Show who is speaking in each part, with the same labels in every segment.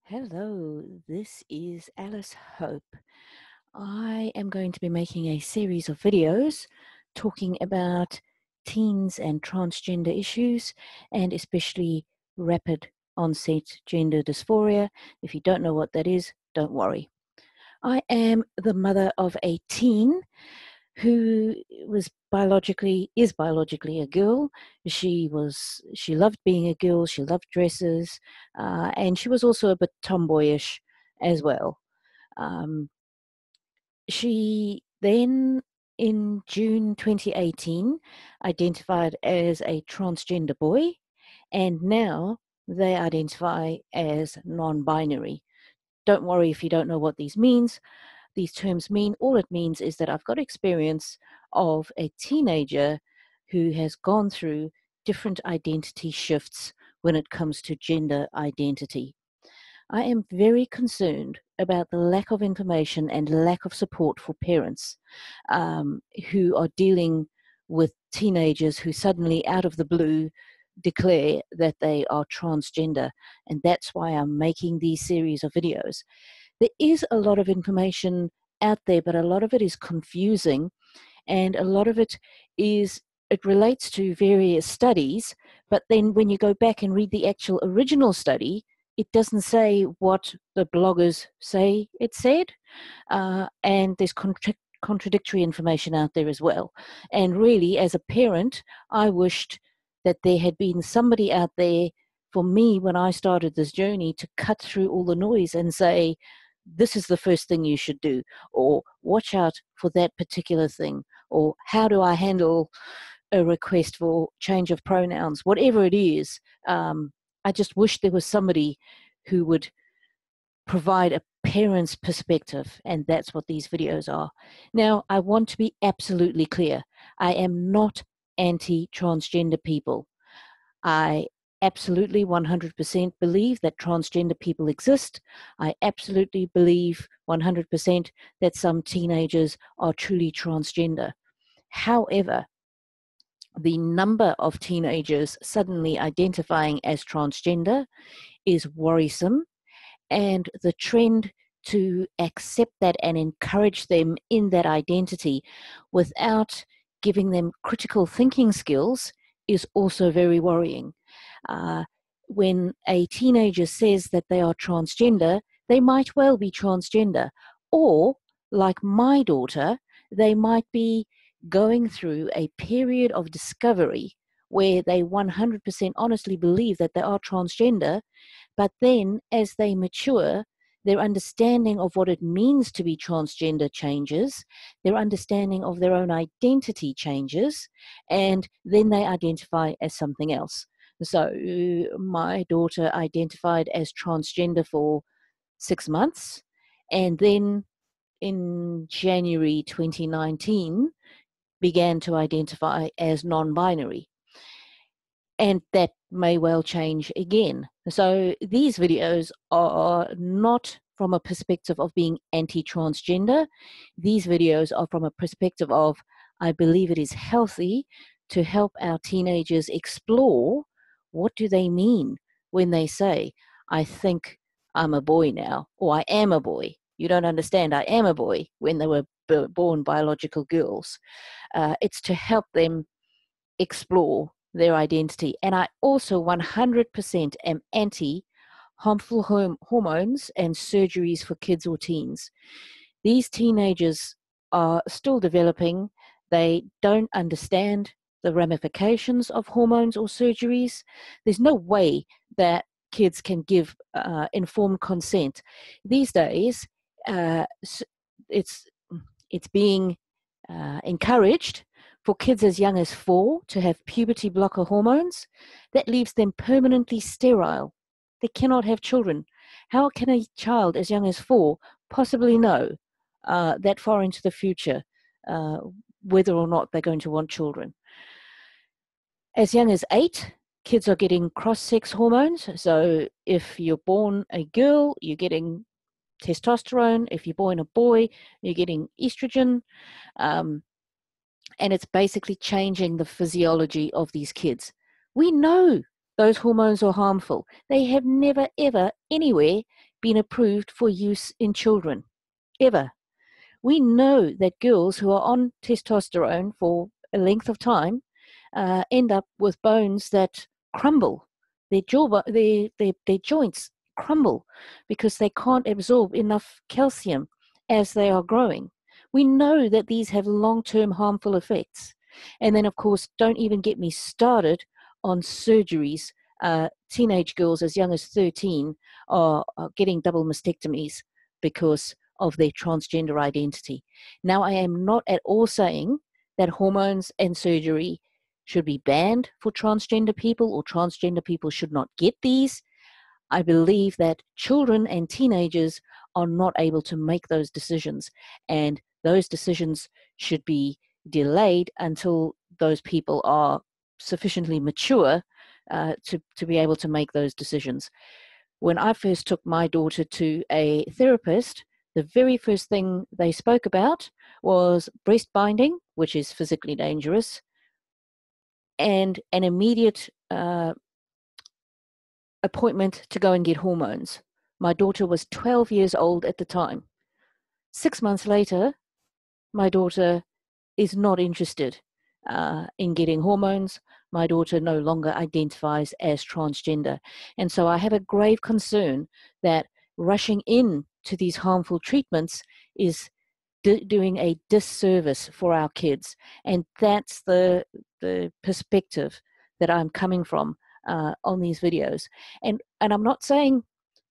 Speaker 1: Hello, this is Alice Hope. I am going to be making a series of videos talking about teens and transgender issues, and especially rapid onset gender dysphoria. If you don't know what that is, don't worry. I am the mother of a teen who is biologically a girl. She loved being a girl. She loved dresses, and she was also a bit tomboyish as well. Um, she then, in June 2018, identified as a transgender boy, and now they identify as non-binary. Don't worry if you don't know what these terms mean. All it means is that I've got experience of a teenager who has gone through different identity shifts when it comes to gender identity. I am very concerned about the lack of information and lack of support for parents who are dealing with teenagers who suddenly, out of the blue, declare that they are transgender. And that's why I'm making these series of videos. There is a lot of information out there, but a lot of it is confusing, and a lot of it relates to various studies, but then when you go back and read the actual original study, it doesn't say what the bloggers say it said, and there's contradictory information out there as well. And really, as a parent, I wished that there had been somebody out there for me when I started this journey to cut through all the noise and say, this is the first thing you should do, or watch out for that particular thing, or how do I handle a request for change of pronouns, whatever it is. I just wish there was somebody who would provide a parent's perspective, and that's what these videos are. Now, I want to be absolutely clear. I am not anti-transgender people. I absolutely 100% believe that transgender people exist. I absolutely believe 100% that some teenagers are truly transgender. However, the number of teenagers suddenly identifying as transgender is worrisome, and the trend to accept that and encourage them in that identity without giving them critical thinking skills is also very worrying. Uh, when a teenager says that they are transgender, they might well be transgender. Or, like my daughter, they might be going through a period of discovery where they 100% honestly believe that they are transgender, but then as they mature, their understanding of what it means to be transgender changes, their understanding of their own identity changes, and then they identify as something else. So my daughter identified as transgender for 6 months, and then in January 2019 began to identify as non-binary. And that may well change again. So these videos are not from a perspective of being anti-transgender. These videos are from a perspective of, I believe it is healthy to help our teenagers explore what do they mean when they say, I think I'm a boy now, or I am a boy. You don't understand, I am a boy, when they were born biological girls. It's to help them explore their identity. And I also 100% am anti harmful hormones and surgeries for kids or teens. These teenagers are still developing. They don't understand the ramifications of hormones or surgeries. There's no way that kids can give informed consent. These days, it's being encouraged for kids as young as 4 to have puberty blocker hormones. That leaves them permanently sterile. They cannot have children. How can a child as young as 4 possibly know that far into the future uh, whether or not they're going to want children? As young as 8, kids are getting cross-sex hormones. So if you're born a girl, you're getting testosterone. If you're born a boy, you're getting estrogen. And it's basically changing the physiology of these kids. We know those hormones are harmful. They have never, ever, anywhere been approved for use in children, ever. We know that girls who are on testosterone for a length of time end up with bones that crumble. Their joints crumble because they can't absorb enough calcium as they are growing. We know that these have long-term harmful effects. And then, of course, don't even get me started on surgeries. Teenage girls as young as 13 are getting double mastectomies because of their transgender identity. Now, I am not at all saying that hormones and surgery should be banned for transgender people or transgender people should not get these. I believe that children and teenagers are not able to make those decisions, and those decisions should be delayed until those people are sufficiently mature to be able to make those decisions. When I first took my daughter to a therapist, the very first thing they spoke about was breast binding, which is physically dangerous, and an immediate appointment to go and get hormones. My daughter was 12 years old at the time. 6 months later, my daughter is not interested in getting hormones. My daughter no longer identifies as transgender. And so I have a grave concern that rushing in to these harmful treatments is doing a disservice for our kids. And that's the perspective that I'm coming from on these videos. And I'm not saying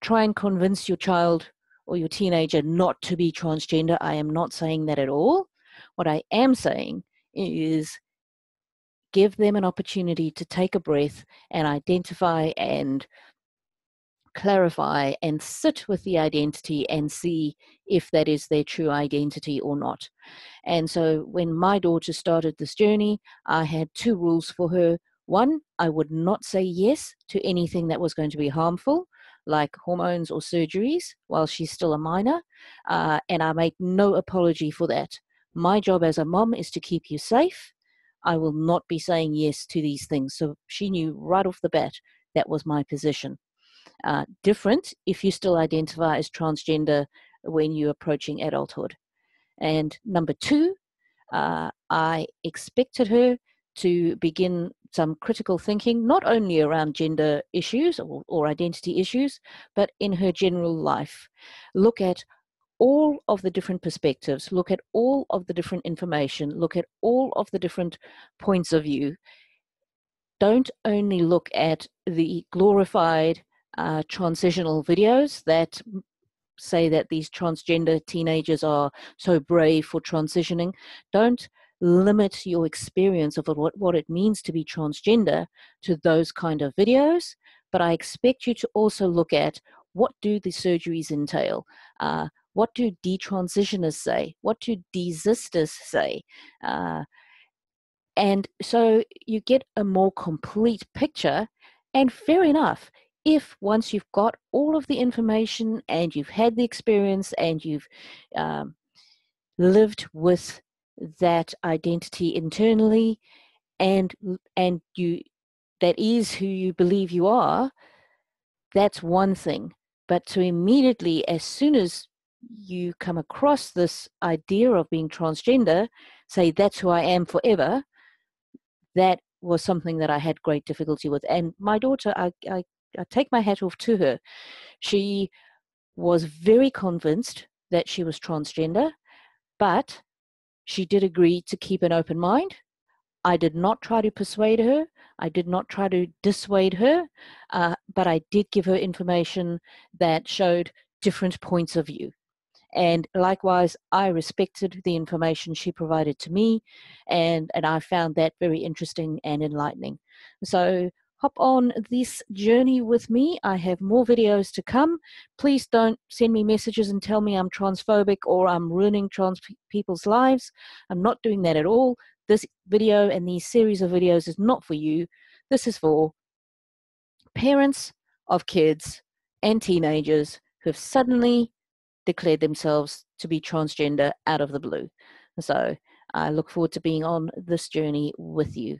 Speaker 1: try and convince your child or your teenager not to be transgender. I am not saying that at all. What I am saying is give them an opportunity to take a breath and identify and clarify and sit with the identity and see if that is their true identity or not. And so when my daughter started this journey, I had 2 rules for her. One, I would not say yes to anything that was going to be harmful, like hormones or surgeries, while she's still a minor, and I make no apology for that. My job as a mom is to keep you safe. I will not be saying yes to these things. So she knew right off the bat that was my position. Different if you still identify as transgender when you're approaching adulthood. And number 2, I expected her to begin some critical thinking, not only around gender issues or identity issues, but in her general life. Look at all of the different perspectives, look at all of the different information, look at all of the different points of view. Don't only look at the glorified transitional videos that say that these transgender teenagers are so brave for transitioning. Don't limit your experience of what it means to be transgender to those kind of videos, but I expect you to also look at what do the surgeries entail? What do detransitioners say? What do desisters say? And so you get a more complete picture, and fair enough, if once you've got all of the information and you've had the experience and you've lived with that identity internally and you that is who you believe you are, that's one thing. But to immediately, as soon as you come across this idea of being transgender, say that's who I am forever, that was something that I had great difficulty with. And my daughter, I take my hat off to her. She was very convinced that she was transgender, but she did agree to keep an open mind. I did not try to persuade her. I did not try to dissuade her, but I did give her information that showed different points of view. And likewise, I respected the information she provided to me, and I found that very interesting and enlightening. So hop on this journey with me. I have more videos to come. Please don't send me messages and tell me I'm transphobic or I'm ruining trans people's lives. I'm not doing that at all. This video and these series of videos is not for you. This is for parents of kids and teenagers who have suddenly declared themselves to be transgender out of the blue. So I look forward to being on this journey with you.